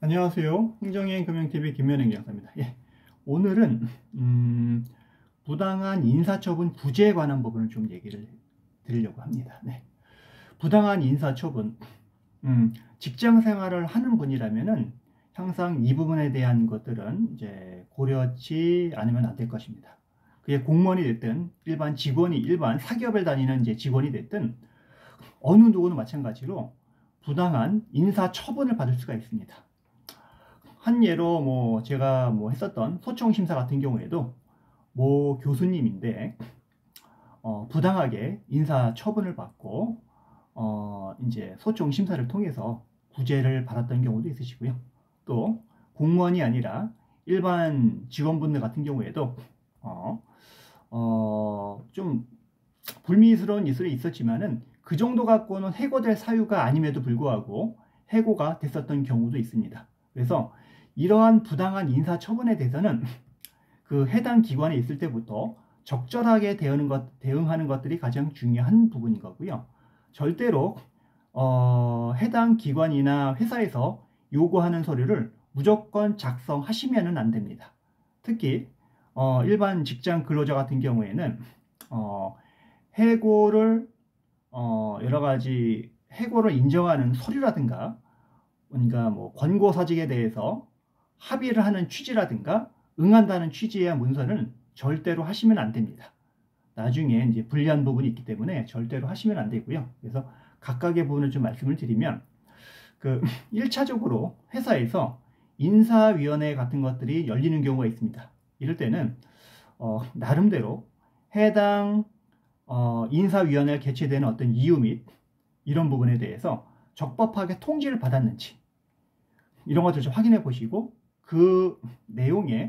안녕하세요. 행정여행 금융TV 김현행 경사입니다. 예, 오늘은 부당한 인사처분 구제에 관한 부분을 좀 얘기를 드리려고 합니다. 네. 부당한 인사처분, 직장 생활을 하는 분이라면은 항상 이 부분에 대한 것들은 이제 고려치 않으면 안 될 것입니다. 그게 공무원이 됐든 일반 사기업을 다니는 이제 직원이 됐든 어느 누구는 마찬가지로 부당한 인사 처분을 받을 수가 있습니다. 한 예로 제가 했었던 소청 심사 같은 경우에도 교수님인데 부당하게 인사 처분을 받고 이제 소청 심사를 통해서 구제를 받았던 경우도 있으시고요. 또 공무원이 아니라 일반 직원분들 같은 경우에도 좀 불미스러운 일이 있었지만은 그 정도 갖고는 해고될 사유가 아님에도 불구하고 해고가 됐었던 경우도 있습니다. 그래서 이러한 부당한 인사 처분에 대해서는 그 해당 기관에 있을 때부터 적절하게 대응하는 것들이 가장 중요한 부분인 거고요. 절대로 해당 기관이나 회사에서 요구하는 서류를 무조건 작성하시면 안 됩니다. 특히 일반 직장 근로자 같은 경우에는 해고를 여러 가지 해고를 인정하는 서류라든가 그러니까 권고사직에 대해서 합의를 하는 취지라든가 응한다는 취지의 문서는 절대로 하시면 안 됩니다. 나중에 이제 불리한 부분이 있기 때문에 절대로 하시면 안 되고요. 그래서 각각의 부분을 좀 말씀을 드리면 1차적으로 회사에서 인사위원회 같은 것들이 열리는 경우가 있습니다. 이럴 때는 나름대로 해당 인사위원회가 개최되는 어떤 이유 및 이런 부분에 대해서 적법하게 통지를 받았는지 이런 것들을 좀 확인해 보시고 그 내용에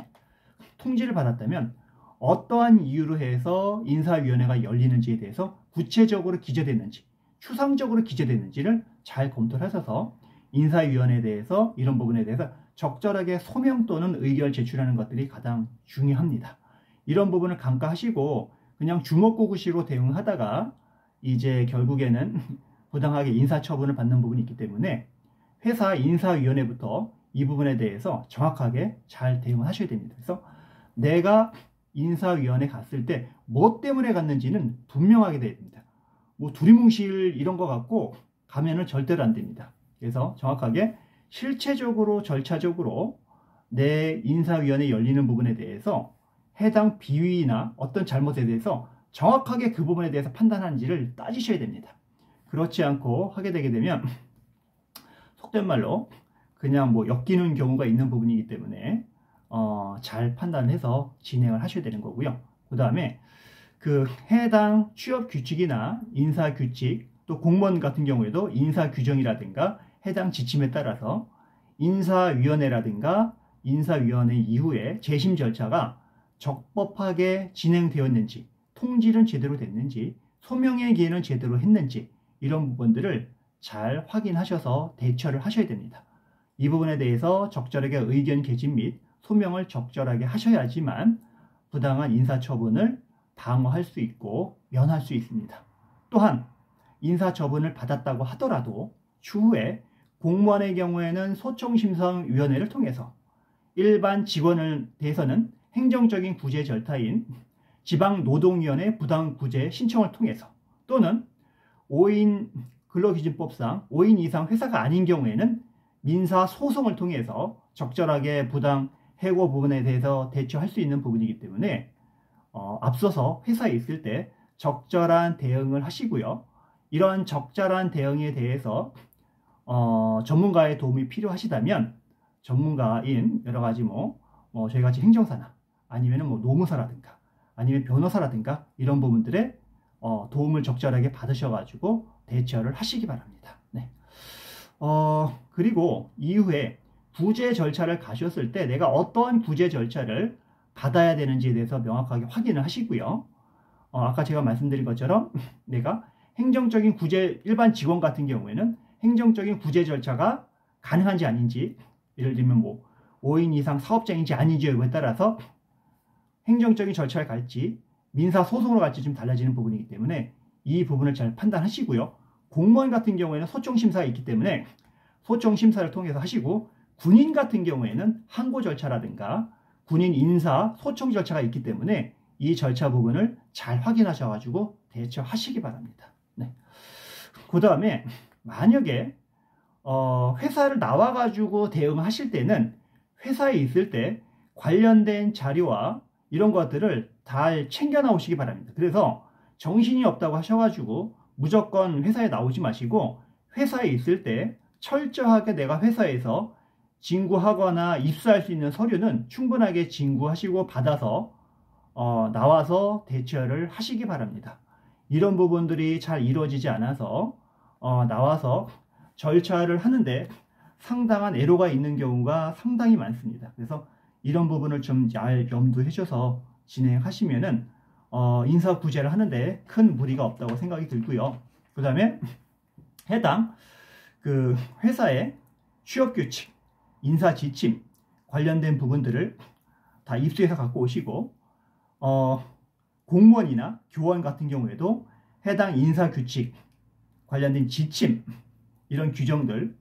통지를 받았다면 어떠한 이유로 해서 인사위원회가 열리는지에 대해서 구체적으로 기재됐는지 추상적으로 기재됐는지를 잘 검토를 하셔서 인사위원회에 대해서 이런 부분에 대해서 적절하게 소명 또는 의견을 제출하는 것들이 가장 중요합니다. 이런 부분을 간과하시고 그냥 주먹구구식으로 대응하다가 이제 결국에는 부당하게 인사처분을 받는 부분이 있기 때문에 회사 인사위원회부터 이 부분에 대해서 정확하게 잘 대응을 하셔야 됩니다. 그래서 내가 인사위원회 갔을 때 뭐 때문에 갔는지는 분명하게 돼야 됩니다. 두리뭉실 이런 거 갖고 가면은 절대로 안 됩니다. 그래서 정확하게 실체적으로 절차적으로 내 인사위원회 열리는 부분에 대해서 해당 비위나 어떤 잘못에 대해서 정확하게 그 부분에 대해서 판단하는지를 따지셔야 됩니다. 그렇지 않고 하게 되게 되면 속된 말로 그냥 엮이는 경우가 있는 부분이기 때문에 잘 판단해서 진행을 하셔야 되는 거고요. 그 다음에 그 해당 취업 규칙이나 인사 규칙 또 공무원 같은 경우에도 인사 규정이라든가 해당 지침에 따라서 인사위원회라든가 인사위원회 이후에 재심 절차가 적법하게 진행되었는지 통지는 제대로 됐는지 소명의 기회는 제대로 했는지 이런 부분들을 잘 확인하셔서 대처를 하셔야 됩니다. 이 부분에 대해서 적절하게 의견 개진 및 소명을 적절하게 하셔야지만 부당한 인사처분을 방어할 수 있고 면할 수 있습니다. 또한 인사처분을 받았다고 하더라도 추후에 공무원의 경우에는 소청심사위원회를 통해서 일반 직원을 대해서는 행정적인 구제 절차인 지방노동위원회 부당구제 신청을 통해서 또는 5인 근로기준법상 5인 이상 회사가 아닌 경우에는 민사소송을 통해서 적절하게 부당 해고 부분에 대해서 대처할 수 있는 부분이기 때문에 앞서서 회사에 있을 때 적절한 대응을 하시고요. 이런 적절한 대응에 대해서 전문가의 도움이 필요하시다면 전문가인 여러 가지 저희같이 행정사나 아니면 노무사라든가 아니면 변호사라든가 이런 부분들의 도움을 적절하게 받으셔가지고 대처를 하시기 바랍니다. 네. 그리고 이후에 구제 절차를 가셨을 때 내가 어떠한 구제 절차를 받아야 되는지에 대해서 명확하게 확인을 하시고요. 아까 제가 말씀드린 것처럼 내가 행정적인 구제, 일반 직원 같은 경우에는 행정적인 구제 절차가 가능한지 아닌지, 예를 들면 5인 이상 사업장인지 아닌지 여부에 따라서 행정적인 절차를 갈지 민사소송으로 갈지 좀 달라지는 부분이기 때문에 이 부분을 잘 판단하시고요. 공무원 같은 경우에는 소청심사가 있기 때문에 소청심사를 통해서 하시고 군인 같은 경우에는 항고 절차라든가 군인 인사, 소청 절차가 있기 때문에 이 절차 부분을 잘 확인하셔가지고 대처하시기 바랍니다. 네. 그 다음에 만약에 회사를 나와가지고 대응하실 때는 회사에 있을 때 관련된 자료와 이런 것들을 잘 챙겨 나오시기 바랍니다. 그래서 정신이 없다고 하셔가지고 무조건 회사에 나오지 마시고 회사에 있을 때 철저하게 내가 회사에서 진구하거나 입수할 수 있는 서류는 충분하게 진구하시고 받아서 나와서 대처를 하시기 바랍니다. 이런 부분들이 잘 이루어지지 않아서 나와서 절차를 하는데 상당한 애로가 있는 경우가 상당히 많습니다. 그래서 이런 부분을 좀 잘 염두해 주셔서 진행하시면은 인사구제를 하는데 큰 무리가 없다고 생각이 들고요. 그 다음에 해당 그 회사의 취업규칙, 인사지침 관련된 부분들을 다 입수해서 갖고 오시고 공무원이나 교원 같은 경우에도 해당 인사규칙 관련된 지침 이런 규정들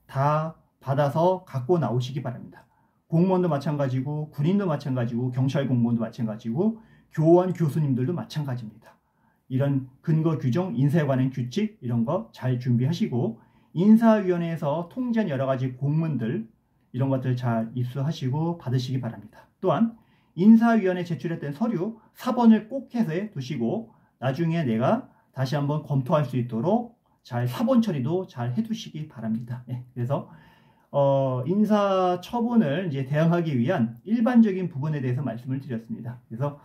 다 받아서 갖고 나오시기 바랍니다. 공무원도 마찬가지고 군인도 마찬가지고 경찰 공무원도 마찬가지고 교원 교수님들도 마찬가지입니다. 이런 근거 규정, 인사에 관한 규칙 이런 거 잘 준비하시고 인사위원회에서 통제한 여러 가지 공문들 이런 것들 잘 입수하시고 받으시기 바랍니다. 또한 인사위원회에 제출했던 서류 4번을 꼭 해서 두시고 나중에 내가 다시 한번 검토할 수 있도록 잘 사본 처리도 잘 해두시기 바랍니다. 네, 그래서 인사 처분을 이제 대응하기 위한 일반적인 부분에 대해서 말씀을 드렸습니다. 그래서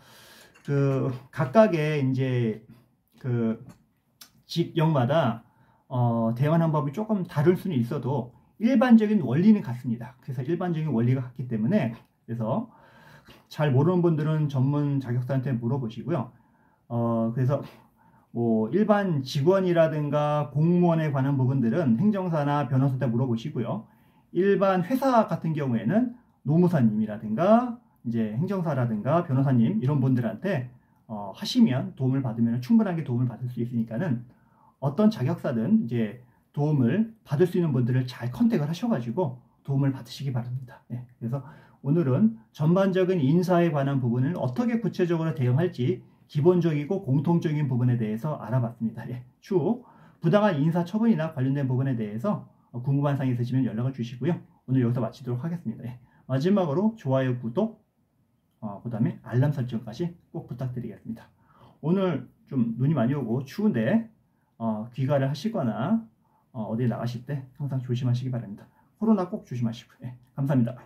그 각각의 이제 그 직역마다 대응하는 법이 조금 다를 수는 있어도 일반적인 원리는 같습니다. 그래서 일반적인 원리가 같기 때문에 그래서 잘 모르는 분들은 전문 자격사한테 물어보시고요. 그래서 뭐 일반 직원이라든가 공무원에 관한 부분들은 행정사나 변호사한테 물어보시고요. 일반 회사 같은 경우에는 노무사님이라든가 이제 행정사라든가 변호사님 이런 분들한테 하시면 도움을 받으면 충분하게 도움을 받을 수 있으니까는 어떤 자격사든 이제 도움을 받을 수 있는 분들을 잘 컨택을 하셔가지고 도움을 받으시기 바랍니다. 네, 그래서 오늘은 전반적인 인사에 관한 부분을 어떻게 구체적으로 대응할지 기본적이고 공통적인 부분에 대해서 알아봤습니다. 예, 추후 부당한 인사 처분이나 관련된 부분에 대해서 궁금한 사항이 있으시면 연락을 주시고요. 오늘 여기서 마치도록 하겠습니다. 예, 마지막으로 좋아요, 구독, 그 다음에 알람 설정까지 꼭 부탁드리겠습니다. 오늘 좀 눈이 많이 오고 추운데 귀가를 하시거나 어디 나가실 때 항상 조심하시기 바랍니다. 코로나 꼭 조심하시고요. 예, 감사합니다.